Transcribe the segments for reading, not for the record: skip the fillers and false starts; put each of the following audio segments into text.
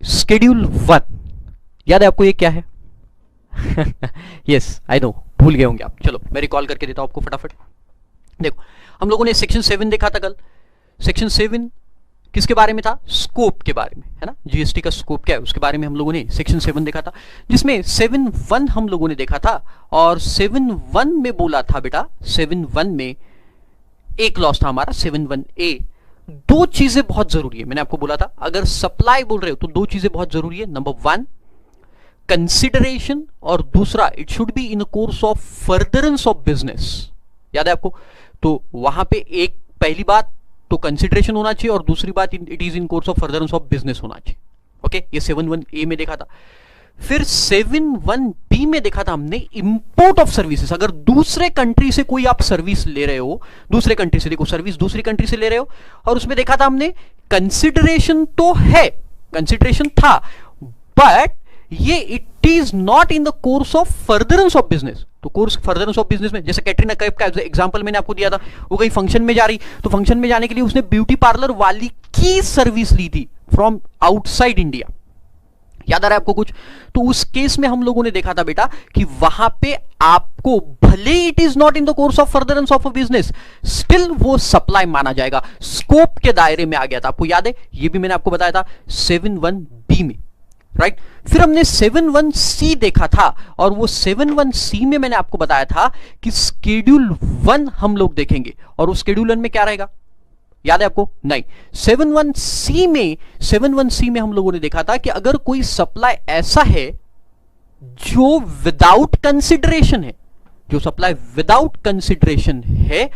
Schedule 1 याद है आपको ये क्या है? यस आई नो, भूल गए होंगे आप। चलो मैं रिकॉल करके देता हूं आपको फटाफट। देखो हम लोगों ने सेक्शन 7 देखा था कल। सेक्शन 7 किसके बारे में था? स्कोप के बारे में, है ना। जीएसटी का स्कोप क्या है उसके बारे में हम लोगों ने सेक्शन 7 देखा था, जिसमें 7.1 हम लोगों ने देखा था। और 7.1 में बोला था बेटा, 7.1 में एक लॉस था हमारा 7.1A। दो चीजें बहुत जरूरी है, मैंने आपको बोला था अगर सप्लाई बोल रहे हो तो दो चीजें बहुत जरूरी है। नंबर 1 कंसिडरेशन, और दूसरा it should be in course of furtherance of business. याद है आपको? तो वहां पे एक पहली बात तो कंसिडरेशन होना चाहिए और दूसरी बात it is in course of furtherance of business होना चाहिए। ओके, ये 7.1A में देखा था। फिर 7.1B में देखा था हमने इंपोर्ट ऑफ सर्विसेज। अगर दूसरे कंट्री से कोई आप सर्विस ले रहे हो, दूसरे कंट्री से, देखो सर्विस दूसरी कंट्री से ले रहे हो, और उसमें देखा था हमने कंसिडरेशन तो है, कंसिडरेशन था, बट ये it is not in the course of furtherance of business. तो कोर्स फर्दरेंस ऑफ बिजनेस में जैसे कैटरीना कैफ का एग्जांपल मैंने आपको दिया था, वो कहीं फंक्शन में जा रही, तो फंक्शन में जाने के लिए उसने ब्यूटी पार्लर वाली की सर्विस ली थी फ्रॉम आउटसाइड इंडिया। याद आ रहा है आपको कुछ? तो उस केस में हम लोगों ने देखा था बेटा कि वहां पे आपको भले it is not in the course of furtherance of a business, still वो सप्लाई माना जाएगा, स्कोप के दायरे में आ गया था। आपको याद है? ये भी मैंने आपको बताया था 7.1B में, राइट। फिर हमने 7.1C देखा था, और वो 7.1C में मैंने आपको बताया था कि स्केड्यूल 1 हम लोग देखेंगे, और उस स्केड्यूल 1 में क्या रहेगा? याद है आपको? नहीं। 7.1C में हम लोगों ने देखा था कि अगर कोई सप्लाई ऐसा है जो विदाउट कंसिडरेशन है, जो सप्लाई विदाउट कंसिडरेशन है,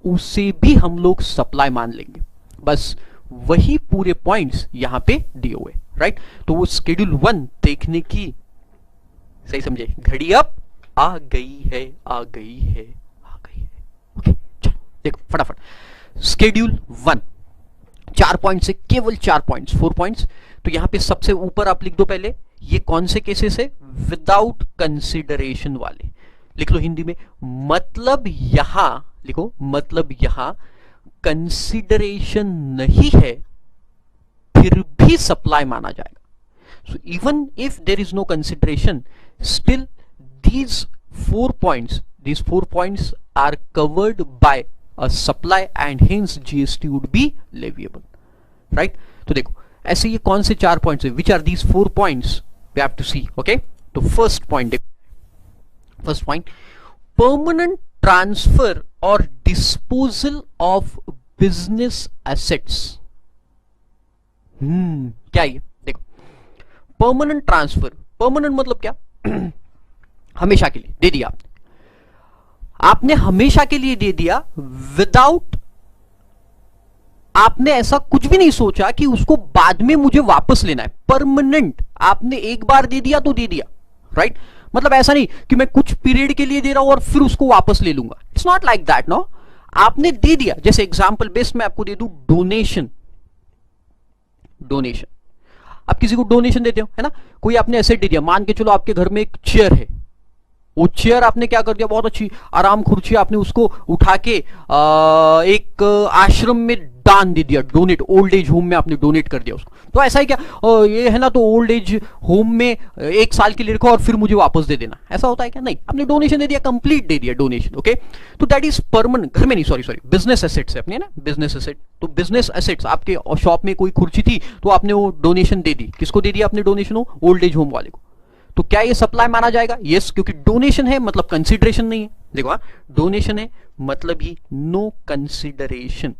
उसे भी हम लोग सप्लाई मान लेंगे। बस वही पूरे पॉइंट्स यहां पे दिए हुए, राइट। तो वो स्केड्यूल 1 देखने की, सही समझे, घड़ी अब आ गई है, आ गई है, आ गई है। ओके चलो देखो फटाफट स्केड्यूल 1, 4 पॉइंट्स है, केवल 4 पॉइंट्स, 4 पॉइंट्स। तो यहां पे सबसे ऊपर आप लिख दो पहले, ये कौन से केसेस है? विदाउट कंसिडरेशन वाले। लिख लो हिंदी में, मतलब यहां लिखो, मतलब यहां कंसिडरेशन नहीं है फिर भी सप्लाई माना जाएगा। So even if there is no consideration, still these 4 points are covered by a supply and hence GST would be leviable, right? तो देखो ऐसे ये कौन से 4 पॉइंट्स है, which are these 4 points we have to see, okay? तो first point देखो, first point, permanent transfer और डिस्पोजल ऑफ बिजनेस एसेट्स। क्या ये? देखो परमानेंट ट्रांसफर, परमानेंट मतलब क्या? हमेशा के लिए दे दिया आपने, आपने हमेशा के लिए दे दिया, विदाउट आपने ऐसा कुछ भी नहीं सोचा कि उसको बाद में मुझे वापस लेना है। परमानेंट आपने एक बार दे दिया तो दे दिया, राइट? मतलब ऐसा नहीं कि मैं कुछ पीरियड के लिए दे रहा हूं और फिर उसको वापस ले लूंगा। It's not like that, no. आपने दे दिया, जैसे एग्जांपल बेस्ड मैं आपको दे दूं, डोनेशन। डोनेशन, आप किसी को डोनेशन देते हो, है ना? कोई आपने एसेट दे दिया, मान के चलो आपके घर में एक चेयर है, वो चेयर आपने क्या कर दिया, बहुत अच्छी आराम खुर्ची, आपने उसको उठा के एक आश्रम में दान दे दिया, डोनेट, ओल्ड एज होम में आपने डोनेट कर दिया उसको। तो ऐसा है क्या, ये है ना, तो ओल्ड एज होम में 1 साल के लिए रखो और फिर मुझे वापस दे देना, ऐसा होता है क्या? नहीं, आपने डोनेशन दे दिया, कंप्लीट दे दिया डोनेशन, ओके? तो दैट इज परमानेंट। घर में नहीं, सॉरी बिजनेस एसेट्स है अपने, ना, बिजनेस एसेट। तो बिजनेस एसेट्स, आपके शॉप में कोई खुर्ची थी तो आपने वो डोनेशन दे दी, किसको दे दिया आपने डोनेशन? हो ओल्ड एज होम वाले को। तो क्या ये सप्लाई माना जाएगा? यस, क्योंकि डोनेशन है मतलब कंसिडरेशन नहीं है। देखो डोनेशन है मतलब ही नो कंसिडरेशन,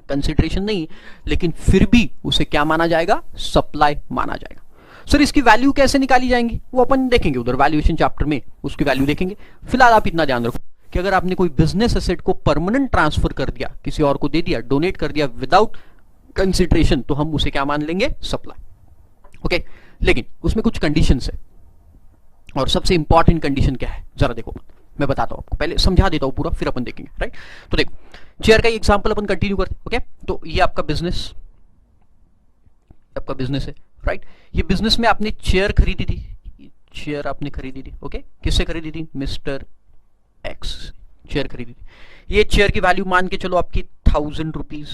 कंसिडरेशन नहीं, लेकिन फिर भी उसे क्या माना जाएगा? सप्लाई माना जाएगा। सर इसकी वैल्यू कैसे निकाली जाएंगी वो अपन देखेंगे उधर वैल्यूएशन चैप्टर में, उसकी वैल्यू देखेंगे। फिलहाल आप इतना ध्यान रखो कि अगर आपने कोई बिजनेस एसेट को परमानेंट ट्रांसफर कर दिया, किसी और को दे दिया, डोनेट कर दिया विदाउट कंसिडरेशन, तो हम उसे क्या मान लेंगे? Supply, okay? लेकिन उसमें कुछ कंडीशंस है, और सबसे इंपॉर्टेंट कंडीशन क्या है जरा देखो, मैं बताता हूं आपको, पहले समझा देता हूं पूरा, फिर अपन देखेंगे, राइट? तो देखो चेयर का एग्जांपल अपन कंटिन्यू करते हैं, ओके? तो ये आपका बिजनेस, आपका बिजनेस है, राइट? ये बिजनेस में आपने चेयर खरीदी थी, चेयर आपने खरीदी थी, ओके? किससे खरीदी थी? मिस्टर एक्स चेयर खरीदी थी। ये चेयर की वैल्यू मान के चलो आपकी 1000 रुपीज।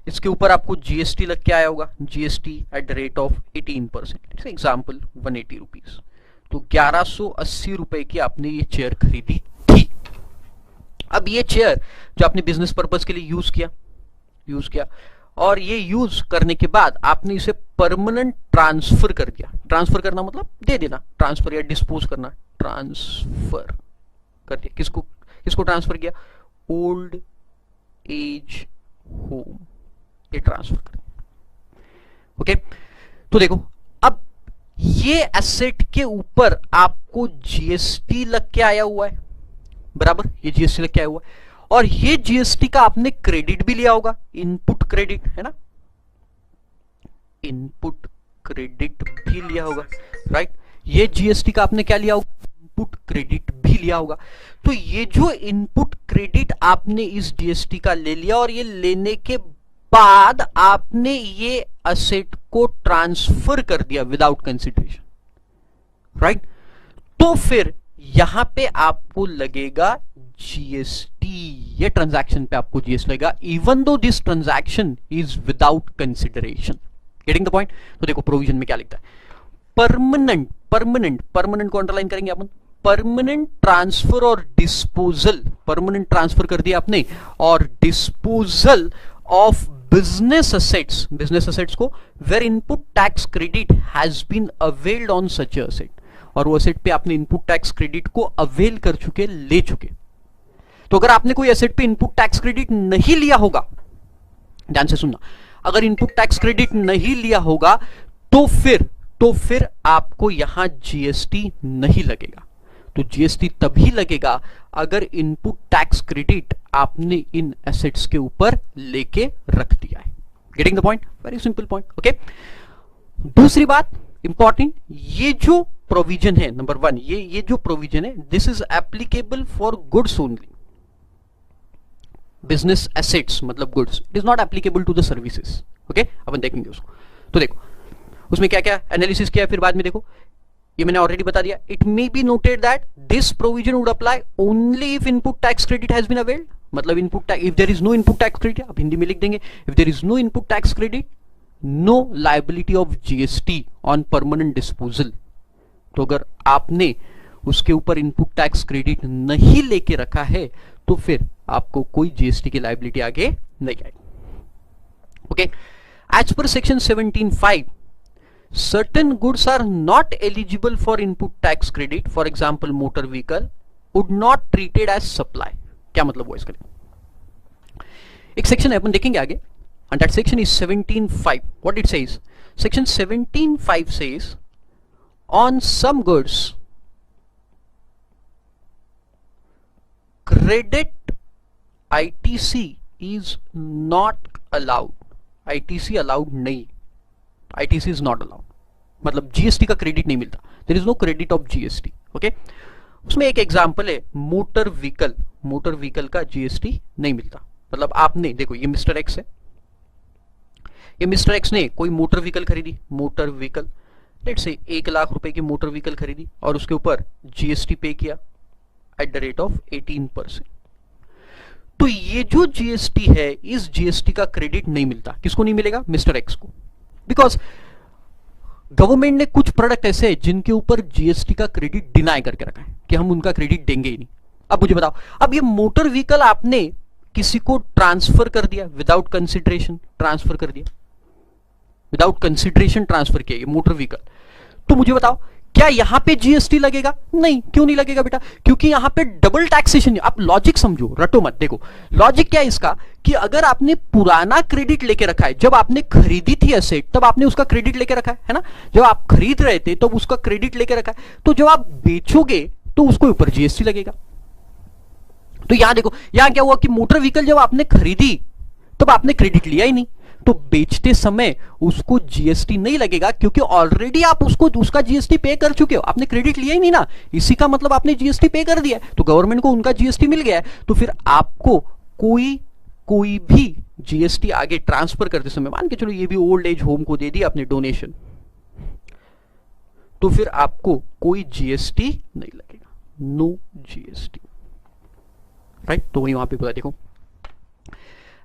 इसके ऊपर आपको जीएसटी लग के आया होगा, GST at the rate of 18%, example 180 rupees. तो 1180 रुपए की आपने ये चेयर खरीदी थी। अब ये चेयर जो आपने बिजनेस पर्पज के लिए यूज किया और ये यूज करने के बाद आपने इसे परमानेंट ट्रांसफर कर दिया। ट्रांसफर करना मतलब दे देना, ट्रांसफर या डिस्पोज करना, ट्रांसफर कर दिया। किसको ट्रांसफर किया? ओल्ड एज होम, ये ट्रांसफर कर दिया। ओके, तो देखो अब ये एसेट के ऊपर आपको जीएसटी लग के आया हुआ है, बराबर, ये जीएसटी लग के आया हुआ है और ये जीएसटी का आपने क्रेडिट भी लिया होगा, इनपुट क्रेडिट है ना, इनपुट क्रेडिट भी लिया होगा, राइट। ये जीएसटी का आपने क्या लिया होगा? इनपुट क्रेडिट भी लिया होगा। तो ये जो इनपुट क्रेडिट आपने इस जीएसटी का ले लिया और ये लेने के बाद आपने ये असेट को ट्रांसफर कर दिया विदाउट कंसिडरेशन, राइट। तो फिर यहां पे आपको लगेगा जीएसटी, ये ट्रांजैक्शन पे आपको जीएसटी लगेगा, even though this transaction is without consideration. Getting the point? तो देखो प्रोविजन में क्या लिखता है, परमानेंट को अंडरलाइन करेंगे अपन, परमानेंट ट्रांसफर और डिस्पोजल, परमानेंट ट्रांसफर कर दिया आपने और डिस्पोजल ऑफ बिजनेस असेट्स को where input tax credit has been availed on such asset, और वो असेट पे आपने इनपुट टैक्स क्रेडिट को अवेल कर चुके, ले चुके। तो अगर आपने कोई एसेट पे इनपुट टैक्स क्रेडिट नहीं लिया होगा, ध्यान से सुनना, अगर इनपुट टैक्स क्रेडिट नहीं लिया होगा तो फिर आपको यहां जीएसटी नहीं लगेगा। तो जीएसटी तभी लगेगा अगर इनपुट टैक्स क्रेडिट आपने इन एसेट्स के ऊपर लेके रख दिया है। Getting the point? Very simple point. Okay, दूसरी बात इंपॉर्टेंट, ये जो प्रोविजन है नंबर 1, ये जो प्रोविजन है, this is applicable for goods only, business assets मतलब goods, it is not applicable to the services. Okay, अपन देखेंगे उसको। तो देखो उसमें क्या क्या एनालिसिस किया है, फिर बाद में देखो, ये मैंने ऑलरेडी बता दिया। It may be noted that this provision would apply only if input tax credit has been availed, मतलब input tax, if there is no input tax credit, आप हिंदी में लिख देंगे, if there is no input tax credit, no liability of GST on permanent disposal. तो अगर आपने उसके ऊपर इनपुट टैक्स क्रेडिट नहीं लेके रखा है तो फिर आपको कोई जीएसटी की लायबिलिटी आगे नहीं आएगी। Okay, as per section 17(5) certain goods are not eligible for input tax credit, for example motor vehicle would not treated as supply। क्या मतलब हुआ इसका? एक सेक्शन है, अपन देखेंगे आगे, and that section is 17(5). what it says, section 17(5) says on some goods credit ITC is not allowed, ITC allowed नहीं, ITC is not allowed, मतलब जीएसटी का क्रेडिट नहीं मिलता, there is no credit of GST. Okay, उसमें एक example है motor vehicle का GST नहीं मिलता। मतलब आपने देखो, ये मिस्टर एक्स है, ये मिस्टर एक्स ने कोई मोटर व्हीकल खरीदी, motor vehicle let's say 1 lakh रुपए की मोटर व्हीकल खरीदी और उसके ऊपर जीएसटी पे किया एट द रेट ऑफ 18%। तो ये जो जीएसटी है, इस जीएसटी का क्रेडिट नहीं मिलता। किसको नहीं मिलेगा? मिस्टर एक्स को, बिकॉज गवर्नमेंट ने कुछ प्रोडक्ट ऐसे हैं जिनके ऊपर जीएसटी का क्रेडिट डिनाई करके रखा है कि हम उनका क्रेडिट देंगे ही नहीं। अब मुझे बताओ, अब ये मोटर व्हीकल आपने किसी को ट्रांसफर कर दिया विदाउट कंसिडरेशन, ट्रांसफर कर दिया विदाउट कंसिडरेशन, ट्रांसफर किया ये मोटर व्हीकल, तो मुझे बताओ क्या यहां पे जीएसटी लगेगा? नहीं। क्यों नहीं लगेगा बेटा? क्योंकि यहां पे डबल टैक्सेशन। आप लॉजिक समझो, रटो मत। देखो लॉजिक क्या है इसका, कि अगर आपने पुराना क्रेडिट लेके रखा है, जब आपने खरीदी थी एसेट तब आपने उसका क्रेडिट लेके रखा है ना, जब आप खरीद रहे थे तब उसका क्रेडिट लेके रखा है, तो जब आप बेचोगे तो उसको ऊपर जीएसटी लगेगा। तो यहां देखो, यहां क्या हुआ कि मोटर व्हीकल जब आपने खरीदी तब आपने क्रेडिट लिया ही नहीं, तो बेचते समय उसको जीएसटी नहीं लगेगा, क्योंकि ऑलरेडी आप उसको उसका जीएसटी पे कर चुके हो, आपने क्रेडिट लिया ही नहीं ना, इसी का मतलब आपने जीएसटी पे कर दिया है, तो गवर्नमेंट को उनका जीएसटी मिल गया है। तो फिर आपको कोई भी जीएसटी आगे ट्रांसफर करते समय, मान के चलो ये भी ओल्ड एज होम को दे दिया आपने डोनेशन, तो फिर आपको कोई जीएसटी नहीं लगेगा, नो जीएसटी, राइट। तो वही वहां पे बोला, देखो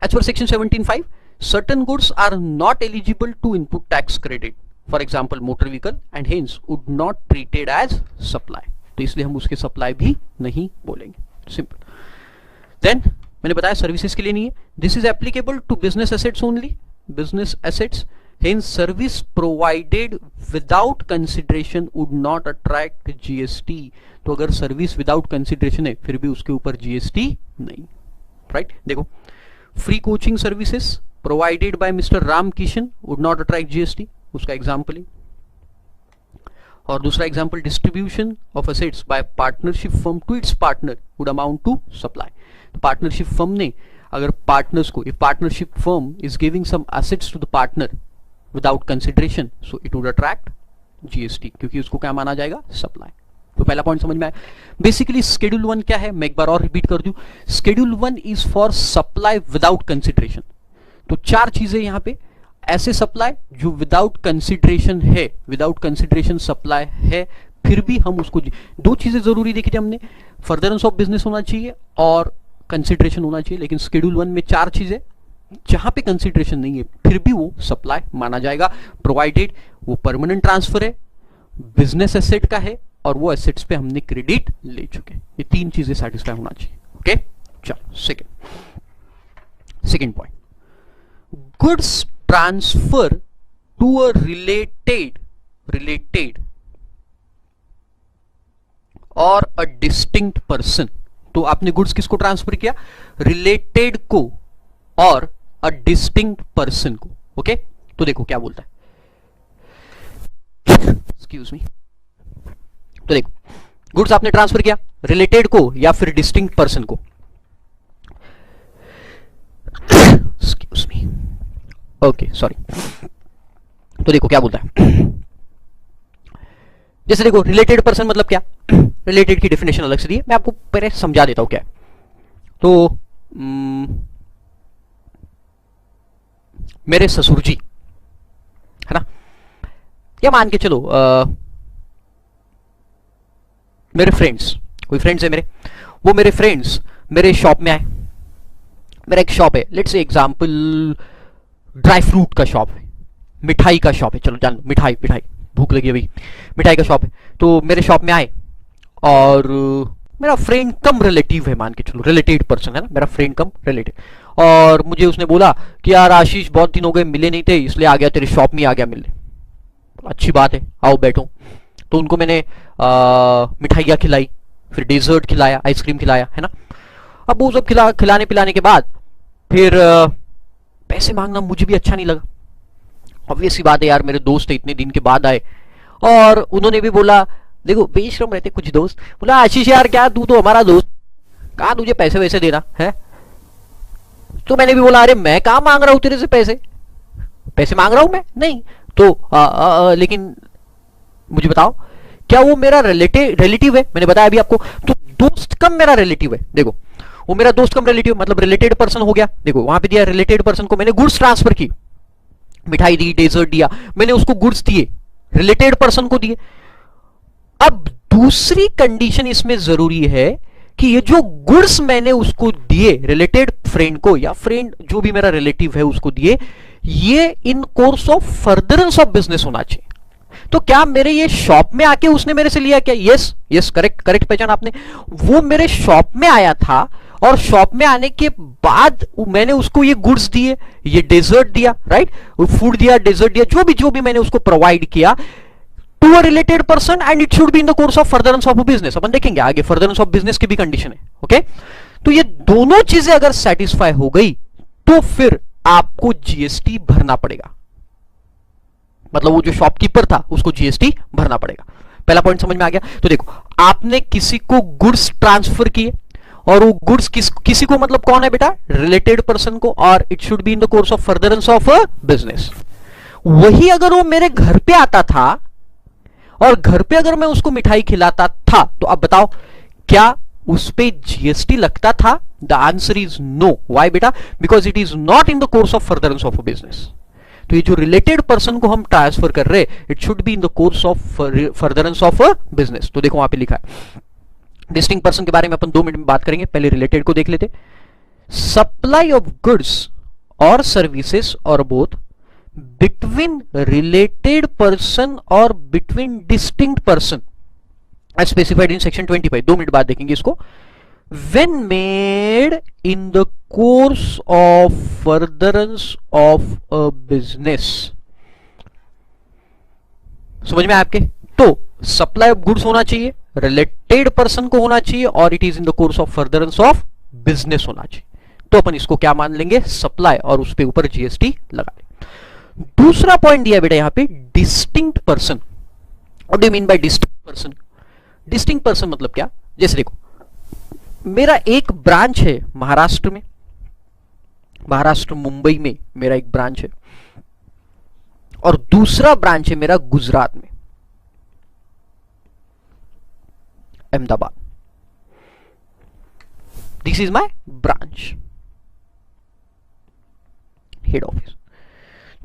as per section 17(5) certain goods are not eligible to input tax credit, for example motor vehicle, and hence would not treated as supply. तो इसलिए हम उसके सप्लाई भी नहीं बोलेंगे, सिंपल. देन मैंने बताया सर्विसेज के लिए नहीं है. This is applicable to business assets only, business assets. Hence service provided without consideration would not attract GST. तो अगर सर्विस विदाउट कंसिडरेशन है फिर भी उसके ऊपर GST नहीं, राइट. देखो, free coaching services provided by mister Ram Kishan would not attract GST, उसका एग्जाम्पल है. और दूसरा example, distribution of assets by partnership firm to its partner would amount to supply. Partnership firm ने अगर पार्टनर्स को, if partnership firm is giving some assets to the partner without consideration, so it would attract GST, क्योंकि उसको क्या माना जाएगा, supply. तो पहला पॉइंट समझ में आया. बेसिकली शेड्यूल 1 क्या है, मैं एक बार और रिपीट कर दूं. Schedule 1 is for supply without consideration. तो 4 चीजें यहां पे, ऐसे सप्लाई जो विदाउट कंसिडरेशन है, विदाउट कंसिडरेशन सप्लाई है, फिर भी हम उसको, 2 चीजें जरूरी देखी थी हमने, फर्दरेंस ऑफ बिजनेस होना चाहिए और कंसिडरेशन होना चाहिए. लेकिन शेड्यूल 1 में 4 चीजें, जहां पे कंसिडरेशन नहीं है फिर भी वो सप्लाई माना जाएगा, प्रोवाइडेड वो परमानेंट ट्रांसफर है, बिजनेस एसेट का है और वो एसेट्स पे हमने क्रेडिट ले चुके. ये 3 चीजें सेटिस्फाई होना चाहिए. ओके, चलो second point, goods transfer to a related और अ डिस्टिंक्ट पर्सन. तो आपने गुड्स किसको ट्रांसफर किया, रिलेटेड को और अ डिस्टिंक्ट पर्सन को. ओके, तो देखो क्या बोलता है, एक्सक्यूज मी. तो देखो, गुड्स आपने ट्रांसफर किया रिलेटेड को या फिर डिस्टिंक्ट पर्सन को. Excuse me, okay sorry. तो देखो क्या बोलता है, जैसे देखो रिलेटेड पर्सन मतलब क्या, रिलेटेड की डेफिनेशन अलग से दी है, मैं आपको पहले समझा देता हूं क्या है. तो मेरे ससुर जी है ना, या मान के चलो मेरे फ्रेंड्स, कोई फ्रेंड्स है मेरे, वो मेरे फ्रेंड्स मेरे शॉप में आए. मेरा एक शॉप है, let's say example dry fruit का शॉप है, मिठाई का शॉप है, चलो जान लो, मिठाई भूख लगी अभी, मिठाई का शॉप है. तो मेरे शॉप में आए और मेरा फ्रेंड कम रिलेटिव है, मान के चलो रिलेटेड पर्सन है ना, मेरा फ्रेंड कम रिलेटिव, और मुझे उसने बोला कि यार आशीष बहुत दिन हो गए मिले नहीं थे, इसलिए आ गया तेरे शॉप में, आ गया मिलने. अच्छी बात है, आओ बैठो. तो उनको मैंने मिठाइयाँ खिलाई, फिर डेजर्ट खिलाया, आइसक्रीम खिलाया, है ना. अब वो सब खिलाने पिलाने के बाद फिर पैसे मांगना मुझे भी अच्छा नहीं लगा. ऑब्वियस सी बात है यार, मेरे दोस्त इतने दिन के बाद आए और उन्होंने भी बोला, देखो बेशरम रहते कुछ दोस्त, बोला आशीष यार क्या तू तो हमारा दोस्त, कहाँ तुझे पैसे वैसे देना है. तो मैंने भी बोला अरे मैं कहाँ मांग रहा हूँ तेरे से पैसे मांग रहा हूँ मैं नहीं. तो लेकिन मुझे बताओ क्या वो मेरा रिलेटिव है, मैंने बताया अभी आपको. तो दोस्त कम मेरा रिलेटिव है. देखो वो मेरा दोस्त कम रिलेटिव मतलब रिलेटेड पर्सन हो गया. देखो वहां पे दिया रिलेटेड पर्सन को मैंने गुड्स ट्रांसफर की, मिठाई दी, डेजर्ट दिया, मैंने उसको गुड्स दिए, रिलेटेड पर्सन को दिए. अब दूसरी कंडीशन इसमें जरूरी है कि ये जो गुड्स मैंने उसको दिए रिलेटेड फ्रेंड को या फ्रेंड जो भी मेरा रिलेटिव है उसको दिए, ये in course of furtherance of business होना चाहिए. तो क्या मेरे ये शॉप में आके उसने मेरे से लिया क्या? यस करेक्ट पहचान आपने. वो मेरे शॉप में आया था और शॉप में आने के बाद मैंने उसको ये गुड्स दिए, ये डेजर्ट दिया, राइट, फूड दिया, डेजर्ट दिया, जो भी मैंने उसको प्रोवाइड किया to a related person and it should be in the course of furtherance of business. अपन देखेंगे आगे फर्दरेंस ऑफ बिजनेस की भी कंडीशन है. ओके, तो ये दोनों चीजें अगर सेटिस्फाई हो गई तो फिर आपको जीएसटी भरना पड़ेगा. मतलब वो जो शॉपकीपर था उसको जीएसटी भरना पड़ेगा. पहला पॉइंट समझ में आ गया. तो देखो आपने किसी को गुड्स ट्रांसफर किए और वो गुड्स किसी को मतलब कौन है बेटा? रिलेटेड पर्सन को, और it should be in the course of furtherance of business. वही अगर वो मेरे घर पे आता था और घर पे अगर मैं उसको मिठाई खिलाता था तो अब बताओ क्या उस पे जीएसटी लगता था? The answer is no. Why बेटा? Because it is not in the course of furtherance of business. तो ये जो रिलेटेड पर्सन को हम ट्रांसफर कर रहे हैं it should be in the course of furtherance of business. तो देखो वहां पे लिखा है. डिस्टिंक्ट पर्सन के बारे में अपन 2 मिनट में बात करेंगे, पहले रिलेटेड को देख लेते. Supply of goods or services or both between related person or between distinct person as specified in section 25. 2 minute बाद देखेंगे इसको. When made in the course of furtherance of a business. समझ में आपके? तो सप्लाई ऑफ गुड्स होना चाहिए, related person को होना चाहिए और it is in the course of furtherance of business होना चाहिए. तो अपन इसको क्या मान लेंगे? सप्लाई, और उस पे ऊपर जीएसटी लगा लेंगे. दूसरा पॉइंट दिया बेटा यहां पे distinct person. What do you mean by distinct person? Distinct person मतलब क्या? जैसे देखो, मेरा एक ब्रांच है महाराष्ट्र में, महाराष्ट्र मुंबई में मेरा एक ब्रांच है, और दूसरा ब्रांच है मेरा गुजरात में, Ahmedabad. This is my branch, head office.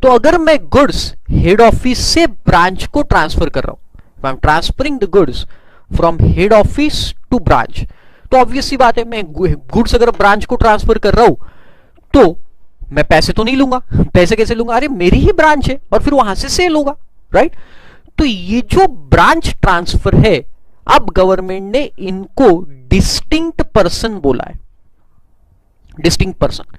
तो अगर मैं गुड्स हेड ऑफिस से ब्रांच को ट्रांसफर कर रहा हूं, I am transferring the goods from head office to branch, तो ऑब्वियस सी बात है, मैं गुड्स अगर ब्रांच को ट्रांसफर कर रहा हूं तो मैं पैसे तो नहीं लूंगा. पैसे कैसे लूंगा? अरे मेरी ही ब्रांच है और फिर वहां से सेल होगा, राइट? तो ये जो ब्रांच ट्रांसफर है, अब गवर्नमेंट ने इनको डिस्टिंक्ट पर्सन बोला है. Distinct person.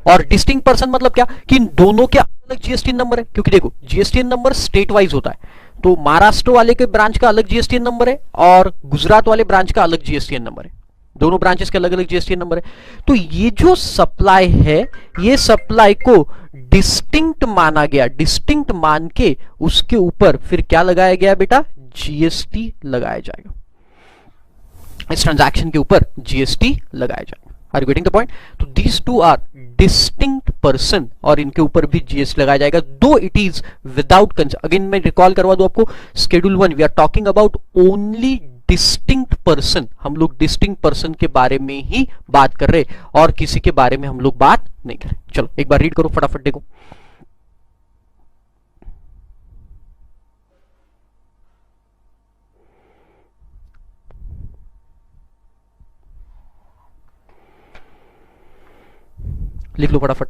और डिस्टिंक्ट पर्सन मतलब क्या? कि इन दोनों के अलग जीएसटी नंबर है. क्योंकि देखो, जीएसटी नंबर स्टेट वाइज होता है, तो महाराष्ट्र वाले के ब्रांच का अलग जीएसटी नंबर है और गुजरात वाले ब्रांच का अलग जीएसटी नंबर है. दोनों ब्रांचेस के अलग अलग जीएसटी नंबर है. तो ये जो सप्लाई है, ये सप्लाई को डिस्टिंक्ट माना गया. डिस्टिंक्ट मान के उसके ऊपर फिर क्या लगाया गया बेटा? जीएसटी लगाया जाएगा. इस ट्रांजैक्शन के ऊपर जीएसटी लगाया जाएगा. Are you getting the point? तो these two are distinct person और इनके ऊपर भी जीएसटी लगाया जाएगा, though it is without concern. Again मैं रिकॉल करवा दूं आपको, schedule 1 we are talking about only distinct person. हम लोग डिस्टिंक्ट पर्सन के बारे में ही बात कर रहे और किसी के बारे में हम लोग बात नहीं कर रहे. चलो एक बार रीड करो फटाफट, देखो. लिख लो फटाफट.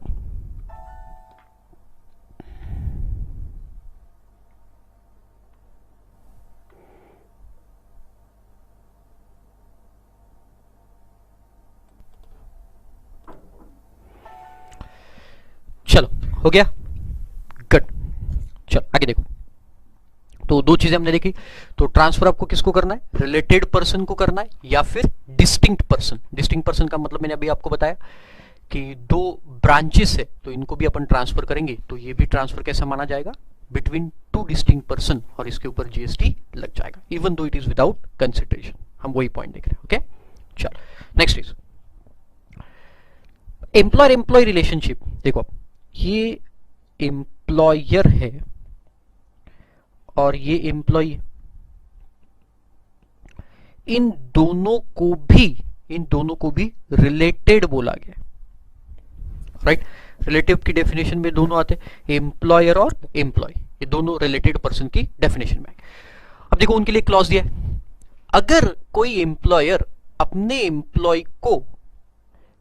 चलो हो गया, गुड. चलो आगे देखो. तो दो चीजें हमने देखी. तो ट्रांसफर आपको किसको करना है? रिलेटेड पर्सन को करना है या फिर डिस्टिंक्ट पर्सन. डिस्टिंक्ट पर्सन का मतलब मैंने अभी आपको बताया कि दो ब्रांचेस है, तो इनको भी अपन ट्रांसफर करेंगे, तो ये भी ट्रांसफर कैसा माना जाएगा? बिटवीन टू डिस्टिंक्ट पर्सन, और इसके ऊपर जीएसटी लग जाएगा, even though it is without consideration. हम वही पॉइंट देख रहे हैं. ओके, चलो next is employer employee relationship. देखो, ये एम्प्लॉयर है और ये एम्प्लॉय. इन दोनों को भी रिलेटेड बोला गया, राइट? रिलेटिव की डेफिनेशन में दोनों आते हैं, एम्प्लॉयर और एम्प्लॉय. ये दोनों रिलेटेड पर्सन की डेफिनेशन में. अब देखो, उनके लिए क्लॉज दिया है. अगर कोई एम्प्लॉयर अपने एम्प्लॉय को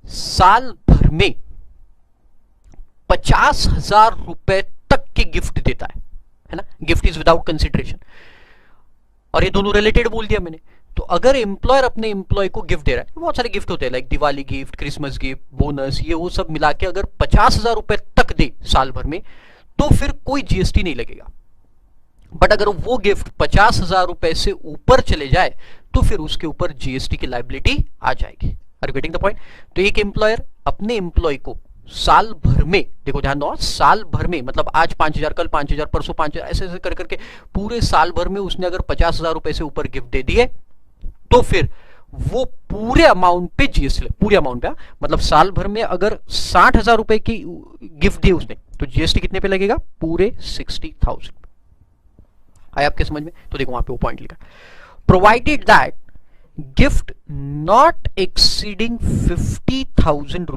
साल भर में 50,000 रुपए तक के गिफ्ट देता है ना? गिफ्ट इज विदाउट कंसिडरेशन, और ये दोनों रिलेटेड बोल दिया मैंने. तो अगर एम्प्लॉयर अपने एम्प्लॉय को गिफ्ट दे रहा है, बहुत सारे गिफ्ट होते हैं, like Diwali gift, Christmas gift, bonus, ये वो सब मिला के अगर 50,000 रुपए तक दे साल भर में, तो फिर कोई जीएसटी नहीं लगेगा. बट अगर वो गिफ्ट 50,000 रुपए से ऊपर चले जाए तो फिर उसके ऊपर जीएसटी की लायबिलिटी आ जाएगी. Are you getting the point? तो एक एम्प्लॉयर अपने एम्प्लॉय को साल भर में, देखो ध्यान दो, साल भर में मतलब आज 5,000, कल 5,000, परसों 5,000, ऐसे ऐसे कर करके पूरे साल भर में उसने अगर 50,000 रुपए से ऊपर गिफ्ट दे दिए, तो फिर वो पूरे अमाउंट पे जीएसटी, पूरे अमाउंट पे, मतलब साल भर में अगर 60,000 रुपए की गिफ्ट दी उसने, तो जीएसटी कितने पे लगेगा? पूरे 60,000. आया आपके समझ में? तो देखो वहां पे वो पॉइंट लिखा, provided that gift not exceeding 50,000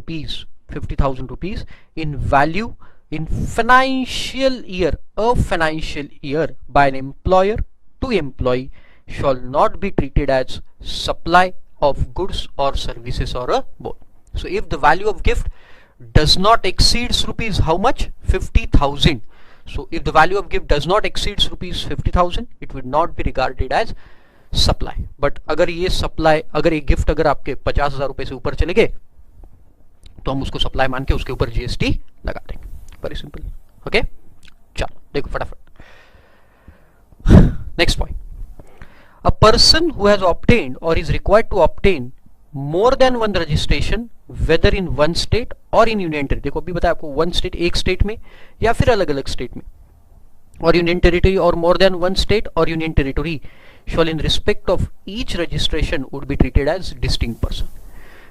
rupees in value in financial year, a financial year by an employer to employee shall not be treated as supply of goods or services or a both. So if the value of gift does not exceeds rupees how much 50,000. So if the value of gift does not exceeds rupees 50,000, it would not be regarded as supply. But अगर ये supply, अगर एक gift अगर आपके 50,000 रुपए से ऊपर चले गए तो हम उसको सप्लाई मान के उसके ऊपर जीएसटी लगा देंगे. Very simple. ओके, चलो देखो फटाफट. Next point. A person who has obtained or is required to obtain more than one registration whether in one state or in union territory. देखो अभी बताया आपको वन स्टेट, एक स्टेट में या फिर अलग अलग स्टेट में, और यूनियन टेरिटरी और मोर देन वन स्टेट और union territory shall in respect of each registration would be treated as distinct person.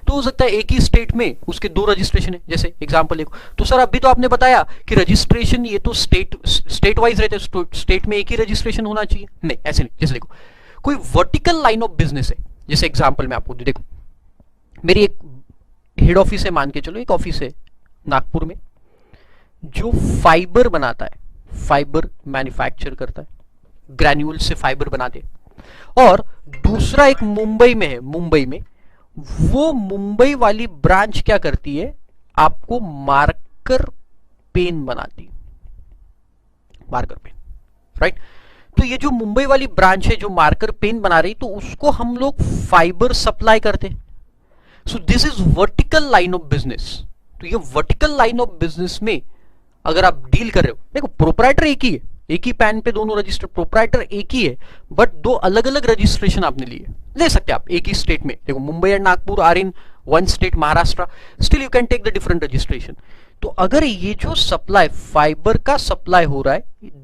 तो हो सकता है एक ही स्टेट में उसके दो रजिस्ट्रेशन है. जैसे एग्जांपल देखो, तो सर अभी तो आपने बताया कि रजिस्ट्रेशन ये तो स्टेट वाइज रहते हैं, स्टेट में एक ही रजिस्ट्रेशन होना चाहिए. नहीं, ऐसे नहीं. जैसे देखो कोई वर्टिकल लाइन ऑफ बिजनेस है, जैसे एग्जांपल मैं आपको देखो, मेरी एक हेड ऑफिस है, मान के चलो एक ऑफिस है नागपुर में जो फाइबर बनाता है, फाइबर मैन्युफैक्चर करता है, ग्रैन्यूल से फाइबर बनाते हैं. और दूसरा एक मुंबई में है, मुंबई में वो मुंबई वाली ब्रांच क्या करती है, आपको मार्कर पेन बनाती है, मार्कर पेन, राइट. तो ये जो मुंबई वाली ब्रांच है जो मार्कर पेन बना रही, तो उसको हम लोग फाइबर सप्लाई करते हैं. So this is vertical line of business. तो ये वर्टिकल लाइन ऑफ बिजनेस में अगर आप डील कर रहे हो, देखो प्रोप्राइटर एक ही है, एक ही पैन पे दोनों रजिस्टर, प्रोप्राइटर एक ही है, बट दो अलग अलग रजिस्ट्रेशन आपने लिए. ले सकते हैं आप एक ही स्टेट में, देखो Mumbai and Nagpur are in one state Maharashtra, still you can take the different registration. तो अगर ये जो सप्लाई फाइबर का सप्लाई हो रहा है,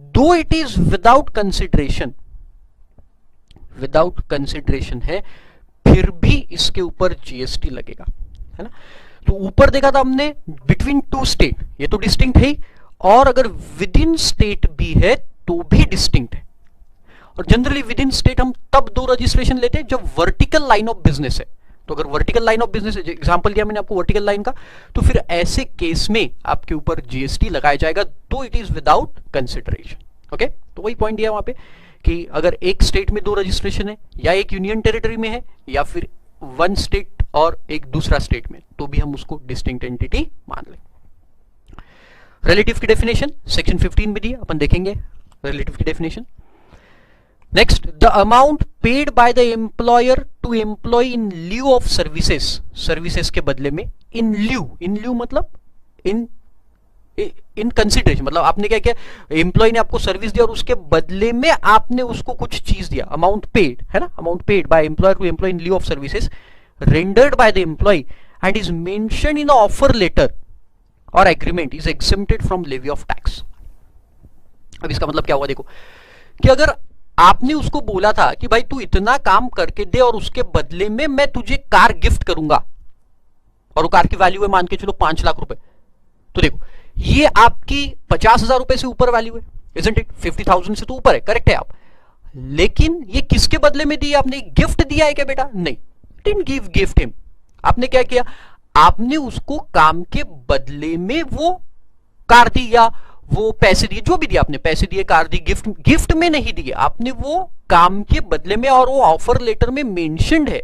दो इट इज विदाउट कंसिडरेशन है, फिर भी इसके ऊपर जीएसटी लगेगा, है ना. तो ऊपर देखा था हमने बिटवीन टू स्टेट, ये तो डिस्टिंक्ट है, और अगर विद इन स्टेट भी है तो भी डिस्टिंक्ट है. और जनरली विद इन स्टेट हम तब दो रजिस्ट्रेशन लेते हैं जब वर्टिकल लाइन ऑफ बिजनेस है. तो अगर वर्टिकल लाइन ऑफ बिजनेस है, एग्जांपल दिया मैंने आपको वर्टिकल लाइन का, तो फिर ऐसे केस में आपके ऊपर जीएसटी लगाया जाएगा, तो it is without consideration. Okay, तो वही पॉइंट दिया वहां पे कि अगर एक स्टेट में दो रजिस्ट्रेशन है, या एक यूनियन टेरिटरी में है, या फिर वन स्टेट और एक दूसरा स्टेट में, तो भी हम उसको डिस्टिंक्ट एंटिटी मान लें. रिलेटिव की डेफिनेशन सेक्शन 15 में दी, अपन देखेंगे रिलेटिव की definition. Next, the amount paid by the employer to employee in lieu of services, services के बदले में, इन ल्यू मतलब इन कंसिडरेशन, मतलब आपने क्या किया, एम्प्लॉय ने आपको सर्विस दिया और उसके बदले में आपने उसको कुछ चीज दिया. अमाउंट पेड है ना, amount paid by employer to employee in lieu of services rendered by the employee and is mention in offer letter और agreement is exempted from levy of tax. अब इसका मतलब क्या हुआ, देखो कि अगर आपने उसको बोला था कि भाई तू इतना काम करके दे और उसके बदले में मैं तुझे कार गिफ्ट करूंगा, और वो कार की वैल्यू है मान के चलो 5 लाख रुपए, तो देखो ये आपकी 50,000 रुपए से ऊपर वैल्यू है, इजंट इट, 50,000 से तो ऊपर है, करेक्ट है आप. लेकिन ये किसके बदले में दी, आपने गिफ्ट दिया है क्या बेटा? नहीं, डिडंट गिव गिफ्ट हिम. आपने क्या किया, आपने उसको काम के बदले में वो कार दी, या वो पैसे दिए, जो भी दिया आपने, पैसे दिए, कार दी, गिफ्ट में नहीं दिए आपने, वो काम के बदले में. और वो ऑफर लेटर में मेंशन्ड है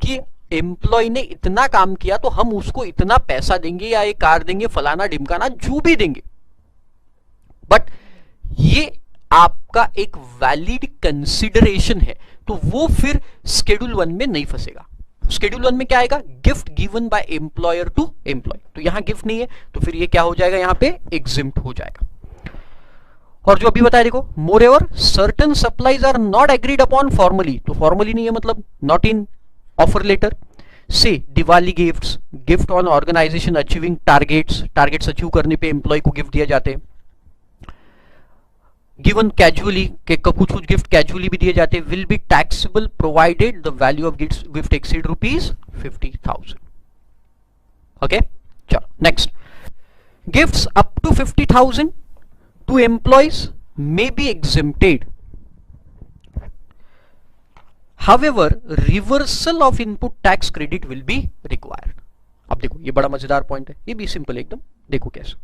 कि एम्प्लॉय ने इतना काम किया तो हम उसको इतना पैसा देंगे, या एक कार देंगे, फलाना ढिमकाना जो भी देंगे. बट ये आपका एक वैलिड कंसिडरेशन है, तो वो फिर शेड्यूल 1 में नहीं फंसेगा. शेड्यूल 1 में क्या आएगा, gift given by employer to employee. तो यहां गिफ्ट नहीं है, तो फिर ये क्या हो जाएगा, यहां पे एग्जिम्प्ट हो जाएगा. और जो अभी बताया देखो, moreover certain supplies are not agreed upon formally, तो फॉर्मली नहीं है मतलब not in offer letter. Say Diwali gifts, gift on organisation achieving targets achieve करने पे एम्प्लॉय को गिफ्ट दिए जाते हैं. गिवन कैजुअली, के कुछ गिफ्ट कैजुअली भी दिए जाते हैं. Will be taxable provided the value of gift exceed ₹50,000. Okay, चलो next. Gifts up to 50,000 to employees may be exempted. However, reversal of input tax credit will be required. अब देखो ये बड़ा मजेदार पॉइंट है, ये भी सिंपल एकदम, देखो कैसे.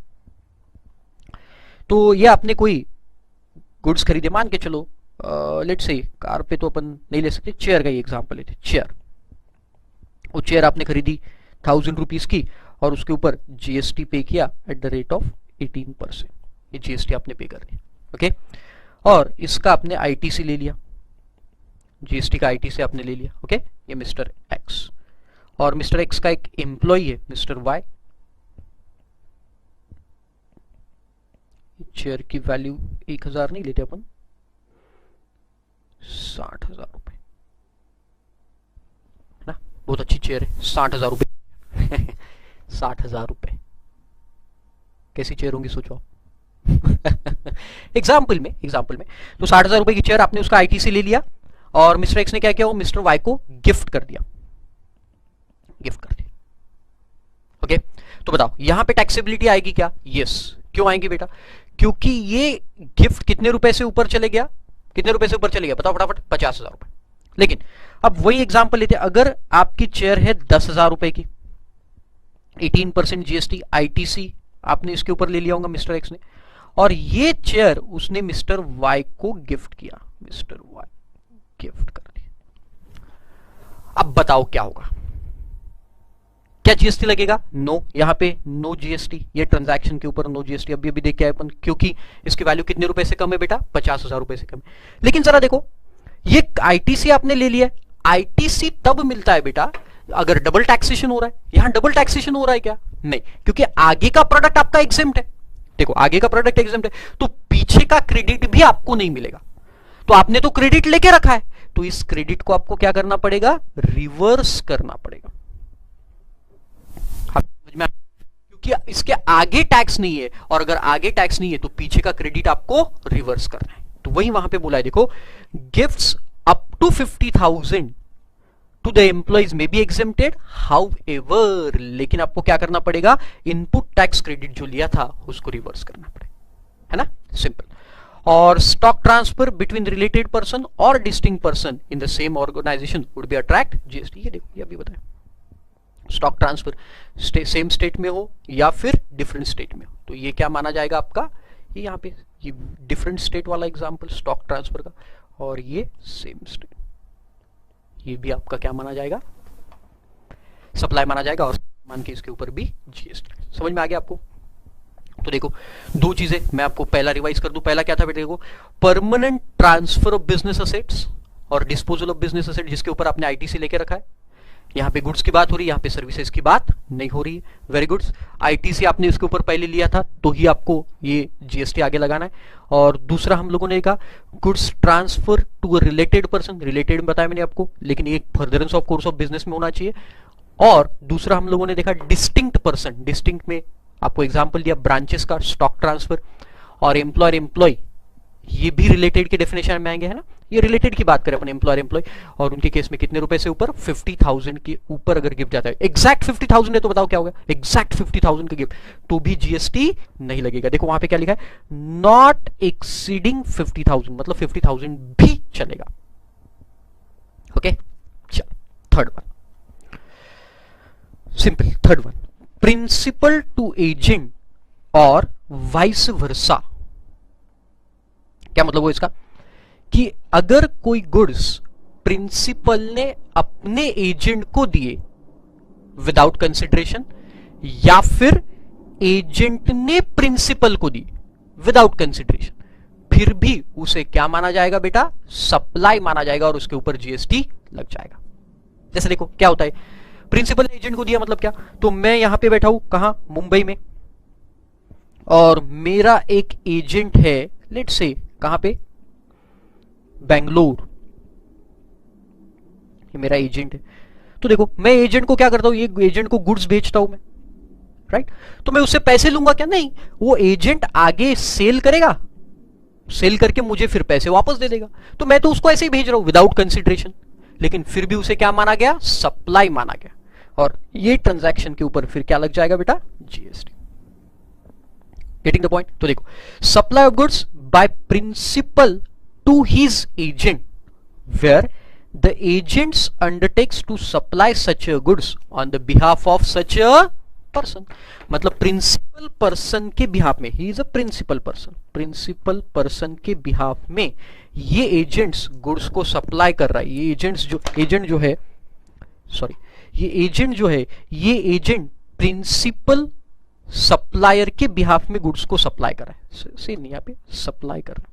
तो ये आपने कोई गुड्स खरीदे, मान के चलो लेट्स से कार पे तो अपन नहीं ले सकते, चेयर का ही एग्जांपल लेते. चेयर, वो चेयर आपने खरीदी 1000 रुपीज की, और उसके ऊपर जीएसटी पे किया एट द रेट ऑफ 18%, ये जीएसटी आपने पे कर दिया। ओके, और इसका आपने आईटीसी ले लिया, जीएसटी का आईटीसी आपने ले लिया। ओके, ये मिस्टर एक्स, और मिस्टर एक्स का एक एम्प्लॉय है मिस्टर वाई। चेयर की वैल्यू 1000 नहीं लेते अपन, 60,000 रुपए ना, बहुत अच्छी चेयर है, 60,000 रुपए 60,000 रुपए कैसी चेयर होंगी सोचो आप। एग्जाम्पल में तो 60,000 रुपए की चेयर आपने उसका आईटीसी ले लिया, और मिस्टर एक्स ने क्या किया, वो मिस्टर वाई को गिफ्ट कर दिया। ओके, तो बताओ यहां पे टैक्सेबिलिटी आएगी क्या? यस। क्यों आएगी बेटा? क्योंकि ये गिफ्ट कितने रुपए से ऊपर चले गया, बताओ फटाफट, 50,000 रुपए। लेकिन अब वही एग्जांपल लेते हैं, अगर आपकी चेयर है 10,000 रुपए की, 18% जीएसटी आईटीसी आपने इसके ऊपर ले लिया होगा मिस्टर एक्स ने, और ये चेयर उसने मिस्टर वाई को गिफ्ट किया, मिस्टर वाई गिफ्ट कर दिया। अब बताओ क्या होगा? क्या जीएसटी लगेगा? नो, यहां पे नो जीएसटी, ये ट्रांजैक्शन के ऊपर नो जीएसटी। अभी अभी देख के आए अपन, क्योंकि इसकी वैल्यू कितने रुपए से कम है बेटा? 50,000 रुपए से कम है। लेकिन जरा देखो, ये आईटीसी आपने ले लिया, आईटीसी तब मिलता है बेटा अगर डबल टैक्सेशन हो रहा है। यहां डबल टैक्सेशन हो रहा है क्या? नहीं, क्योंकि आगे का प्रोडक्ट आपका एग्जेम्प्ट है। देखो, आगे का प्रोडक्ट एग्जेम्प्ट है, तो पीछे का क्रेडिट भी आपको नहीं मिलेगा। तो आपने तो क्रेडिट लेके रखा है, तो इस क्रेडिट को आपको क्या करना पड़ेगा? रिवर्स करना पड़ेगा। क्योंकि इसके आगे टैक्स नहीं है, और अगर आगे टैक्स नहीं है तो पीछे का क्रेडिट आपको रिवर्स करना है। तो वही वहां पे बोला है, देखो, gifts up to 50,000 to the employees may be exempted, however, लेकिन आपको क्या करना पड़ेगा? इनपुट टैक्स क्रेडिट जो लिया था उसको रिवर्स करना पड़ेगा, है ना? सिंपल। और stock transfer between related person और distinct person in the same organisation would be attract GST. ये देखो, ये अभी बताया, स्टॉक ट्रांसफर सेम स्टेट में हो या फिर डिफरेंट स्टेट में हो, तो ये क्या माना जाएगा आपका? ये यहाँ पे ये डिफरेंट स्टेट वाला एग्जांपल स्टॉक ट्रांसफर का, और ये सेम स्टेट, ये भी आपका क्या माना जाएगा? सप्लाई माना जाएगा, और मान के इसके ऊपर भी जीएसटी। समझ में आ गया आपको? तो देखो, दो चीजें मैं आपको पहला रिवाइज कर दूं। पहला क्या था बेटे? देखो, permanent transfer of business assets और डिस्पोजल ऑफ बिजनेस असेट, जिसके ऊपर आपने आईटीसी लेके रखा है। यहाँ पे गुड्स की बात हो रही है, यहाँ पे सर्विसेज की बात नहीं हो रही है। वेरी गुड, आईटीसी आपने इसके ऊपर पहले लिया था, तो ही आपको ये जीएसटी आगे लगाना है। और दूसरा हम लोगों ने कहा goods transfer to a related person, related बताया मैंने आपको, लेकिन एक furtherance of course of business में होना चाहिए। और दूसरा हम लोगों ने देखा डिस्टिंक्ट पर्सन, डिस्टिंक्ट में आपको एग्जाम्पल दिया ब्रांचेस का, स्टॉक ट्रांसफर, और एम्प्लॉयर एम्प्लॉय, ये भी रिलेटेड के डेफिनेशन में आएंगे, है ना? ये रिलेटेड की बात करें अपन, एम्प्लॉयर एम्प्लॉय, और उनके केस में कितने रुपए से ऊपर? 50,000 के ऊपर अगर गिफ्ट जाता है, एग्जैक्ट 50,000 है तो बताओ क्या होगा? एग्जैक्ट 50,000 का गिफ्ट, तो भी जीएसटी नहीं लगेगा। देखो वहां पे क्या लिखा है? नॉट एक्सीडिंग 50,000, मतलब 50,000 भी चलेगा। ओके, चलो third one, simple third one, principal to agent और वाइस वर्सा। क्या मतलब हो इसका? कि अगर कोई गुड्स प्रिंसिपल ने अपने एजेंट को दिए विदाउट कंसिडरेशन, या फिर एजेंट ने प्रिंसिपल को दी विदाउट कंसिडरेशन, फिर भी उसे क्या माना जाएगा बेटा? सप्लाई माना जाएगा, और उसके ऊपर जीएसटी लग जाएगा। जैसे देखो क्या होता है, प्रिंसिपल ने एजेंट को दिया, मतलब क्या? तो मैं यहां पे बैठा हूं, कहां? मुंबई में, और मेरा एक एजेंट है, लेट्स से कहां पे? बेंगलोर, ये मेरा एजेंट है। तो देखो, मैं एजेंट को क्या करता हूं? ये एजेंट को गुड्स बेचता हूं मैं, राइट? तो मैं उससे पैसे लूंगा क्या? नहीं, वो एजेंट आगे सेल करेगा, सेल करके मुझे फिर पैसे वापस दे देगा। तो मैं तो उसको ऐसे ही भेज रहा हूं विदाउट कंसिडरेशन, लेकिन फिर भी उसे क्या माना गया? सप्लाई माना गया, और ये ट्रांजैक्शन के ऊपर फिर क्या लग जाएगा बेटा? जीएसटी। Getting the point? तो देखो, supply of goods by principal to his agent, where the agents undertakes to supply such a goods on the behalf of such a person. मतलब प्रिंसिपल पर्सन के बिहाफ में, he is a principal person, principal person के behalf में ये agents goods को supply कर रहा है। ये एजेंट जो है, ये एजेंट प्रिंसिपल सप्लायर के बिहाफ में गुड्स को सप्लाई कर रहा है, सेम यहाँ पे सप्लाई कर रहा है।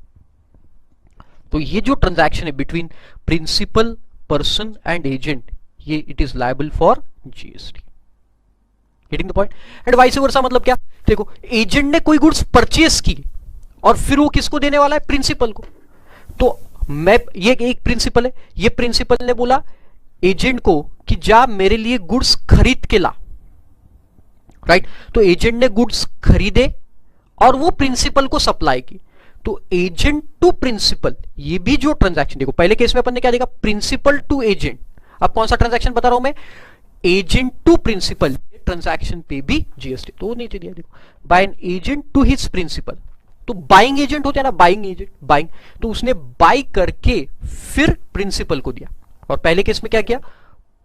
तो ये जो ट्रांजैक्शन है between principal person and agent, ये it is liable for GST. Getting the point? And vice versa मतलब क्या? देखो, एजेंट ने कोई गुड्स परचेस की और फिर वो किसको देने वाला है? प्रिंसिपल को। तो मैं, ये एक प्रिंसिपल है, ये प्रिंसिपल ने बोला एजेंट को कि जा मेरे लिए गुड्स खरीद के ला, राइट? तो एजेंट ने गुड्स खरीदे और वो प्रिंसिपल को सप्लाई की। तो एजेंट टू प्रिंसिपल, ये भी जो ट्रांजैक्शन, देखो पहले केस में अपन ने क्या देखा? Principal to agent. अब कौन सा ट्रांजैक्शन बता रहा हूं मैं? Agent to principal. ट्रांजैक्शन पे भी जीएसटी तो नीचे दिया, देखो, by an agent to his principal. तो बाइंग एजेंट होते हैं ना, बाइंग एजेंट, बाइंग, तो उसने बाई करके फिर प्रिंसिपल को दिया। और पहले केस में क्या किया?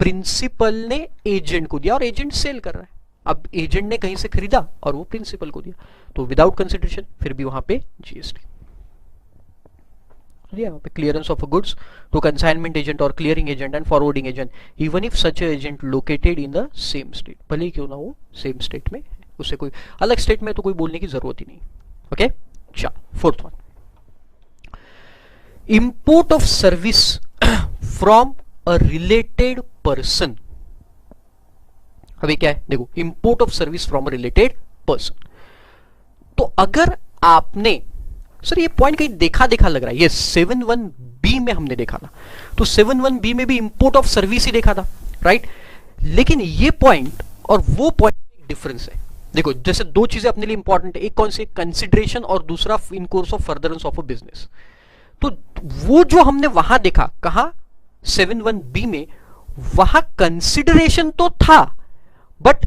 प्रिंसिपल ने एजेंट को दिया और एजेंट सेल कर रहा है। अब एजेंट ने कहीं से खरीदा और वो प्रिंसिपल को दिया, तो विदाउट कंसिडरेशन फिर भी वहां पे जीएसटी। यहाँ पे clearance of goods to consignment agent और clearing agent and forwarding agent even if such agent located in the same state, भले ही क्यों ना वो सेम स्टेट में, उससे कोई अलग स्टेट में तो कोई बोलने की जरूरत ही नहीं। ओके, चलो fourth one, import of service from a related person. अभी क्या है? देखो, import of service from a related person. तो अगर आपने, सर ये पॉइंट कहीं देखा देखा लग रहा है, ये 7(1)(b) में हमने देखा था, तो 7(1)(b) में भी इंपोर्ट ऑफ सर्विस ही देखा था, राइट? लेकिन ये पॉइंट और वो पॉइंट में डिफरेंस है। देखो, जैसे दो चीजें अपने लिए इंपॉर्टेंट है, एक कौन सी? कंसिडरेशन, और दूसरा in course of furtherance of a business. तो वो जो हमने वहां देखा, कहा 7(1)(b) में, वहां कंसिडरेशन तो था but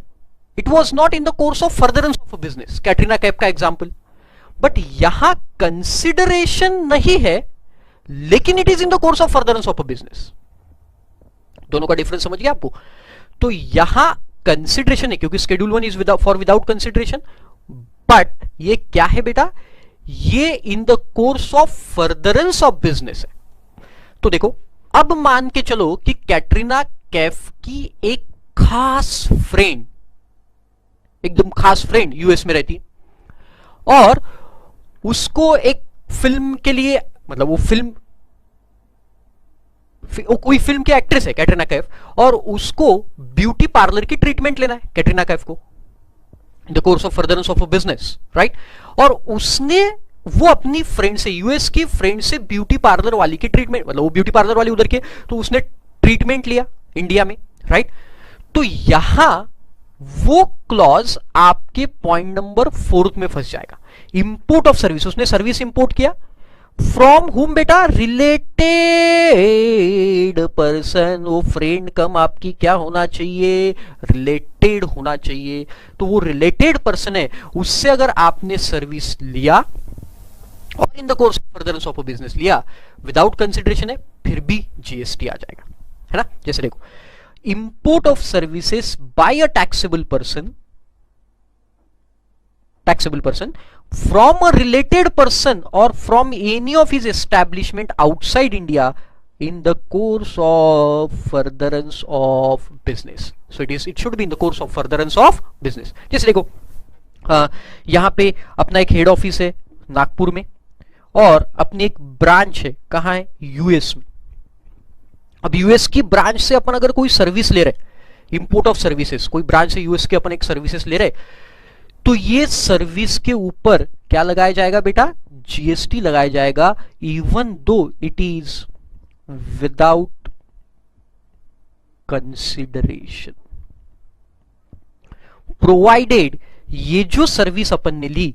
it was not in the course of furtherance of a business, Katrina Kaif का एग्जाम्पल। बट यहां कंसिडरेशन नहीं है लेकिन it is in the course of furtherance of a business. दोनों का डिफरेंस समझ गया आपको? तो यहां कंसिडरेशन है क्योंकि schedule 1 is for without consideration, but ये क्या है बेटा? ये इन the course of furtherance of business है। तो देखो, अब मान के चलो कि कैटरीना कैफ की एक खास फ्रेंड, एकदम खास फ्रेंड यूएस में रहती, और उसको एक फिल्म के लिए, मतलब वो फिल्म, कोई फिल्म की एक्ट्रेस है कैटरीना कैफ, और उसको ब्यूटी पार्लर की ट्रीटमेंट लेना है कैटरीना कैफ को इन the course of furtherance of a business, right? और उसने वो अपनी फ्रेंड से, यूएस की फ्रेंड से ब्यूटी पार्लर वाली की ट्रीटमेंट, मतलब वो ब्यूटी पार्लर वाली उधर के, तो उसने ट्रीटमेंट लिया इंडिया में, राइट? तो यहां वो क्लॉज आपके पॉइंट नंबर 4 में फंस जाएगा। इंपोर्ट ऑफ सर्विस, उसने सर्विस इंपोर्ट किया फ्रॉम हुम बेटा? Related person. वो फ्रेंड कम आपकी क्या होना चाहिए? रिलेटेड होना चाहिए। तो वो रिलेटेड पर्सन है, उससे अगर आपने सर्विस लिया और इन the course of furtherance of a business लिया, विदाउट कंसिडरेशन है, फिर भी जीएसटी आ जाएगा, है ना? जैसे देखो, import of services by a taxable person from a related person or from any of his establishment outside India in the course of furtherance of business. So it should be in the course of furtherance of business. जैसे देखो, यहां पे अपना एक head office है नागपुर में और अपनी एक ब्रांच है, कहां है? यूएस में। अब यूएस की ब्रांच से अपन अगर कोई सर्विस ले रहे, इंपोर्ट ऑफ सर्विसेज, कोई ब्रांच से यूएस के अपन एक सर्विसेज ले रहे, तो ये सर्विस के ऊपर क्या लगाया जाएगा बेटा? जीएसटी लगाया जाएगा, even though it is without consideration, provided ये जो सर्विस अपन ने ली,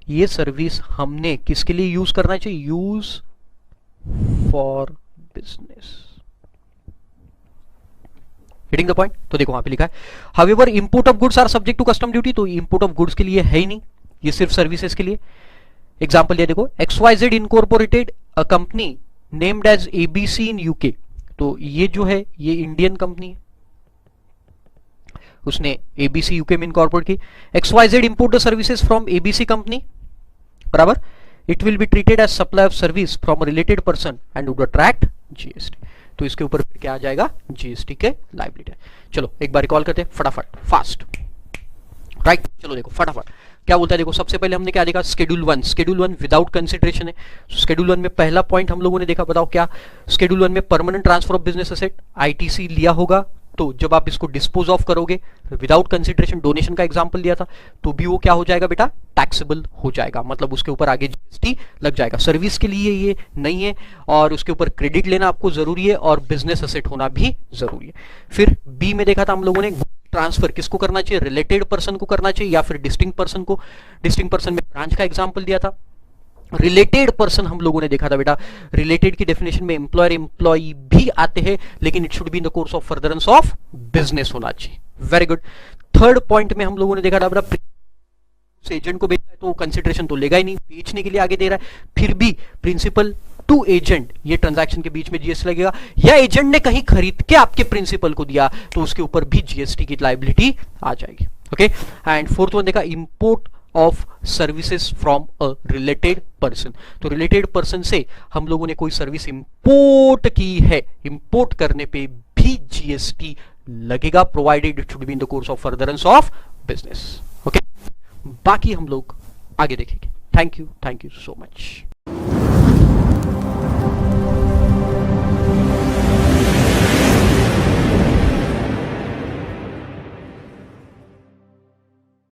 ये सर्विस हमने किसके लिए यूज करना चाहिए? Use for business. Hitting the point? तो देखो वहां पे लिखा है, however import of goods are subject to custom duty. तो इंपोर्ट ऑफ गुड्स के लिए है ही नहीं, ये सिर्फ सर्विसेज के लिए। एग्जांपल ये देखो, XYZ incorporated a company named as ABC in UK. तो ये जो है ये इंडियन कंपनी है, उसने ABC यूके में इनकॉर्पोरेट की। XYZ import the services from ABC company, बराबर, it will be treated as supply of service from a related person and would attract GST. तो इसके ऊपर क्या आ जाएगा, जीएसटी के लायबिलिटी। चलो एक बार रिकॉल करते हैं फटाफट, फास्ट, राइट। चलो देखो फटाफट क्या बोलता है, देखो सबसे पहले हमने क्या देखा, शेड्यूल 1, शेड्यूल 1 विदाउट कंसिडरेशन है। शेड्यूल 1 में पहला पॉइंट हम लोगों ने देखा, बताओ क्या, शेड्यूल 1 में permanent transfer of business asset, ITC लिया होगा, तो जब आप इसको डिस्पोज ऑफ करोगे विदाउट कंसिडरेशन, डोनेशन का एग्जांपल दिया था, तो भी वो क्या हो जाएगा बेटा, टैक्सेबल हो जाएगा, मतलब उसके ऊपर आगे जीएसटी लग जाएगा। सर्विस के लिए ये नहीं है, और उसके ऊपर क्रेडिट लेना आपको जरूरी है, और बिजनेस एसेट होना भी जरूरी है। फिर बी में देखा था हम लोगों ने, ट्रांसफर किसको करना चाहिए, रिलेटेड पर्सन को करना चाहिए या फिर डिस्टिंक्ट पर्सन को। डिस्टिंक्ट पर्सन में ब्रांच का एग्जांपल दिया था। रिलेटेड पर्सन हम लोगों ने देखा था बेटा, रिलेटेड की डेफिनेशन में एम्प्लॉयर एम्प्लॉई भी आते हैं, लेकिन it should be in the course of furtherance of business होना चाहिए। Very good. थर्ड पॉइंट में हम लोगों ने देखा था बेटा, एजेंट को बेचना है तो कंसिडरेशन तो लेगा ही नहीं, बेचने के लिए आगे दे रहा है, फिर भी प्रिंसिपल टू एजेंट, ये ट्रांजैक्शन के बीच में जीएसटी लगेगा, या एजेंट ने कहीं खरीद के आपके प्रिंसिपल को दिया तो उसके ऊपर भी जीएसटी की लायबिलिटी आ जाएगी। ओके, एंड फोर्थ वन देखा, import of services from a related person, तो रिलेटेड पर्सन से हम लोगों ने कोई सर्विस इंपोर्ट की है, इंपोर्ट करने पे भी जीएसटी लगेगा, provided it should be in the course of furtherance of business. Okay, बाकी हम लोग आगे देखेंगे। Thank you so much.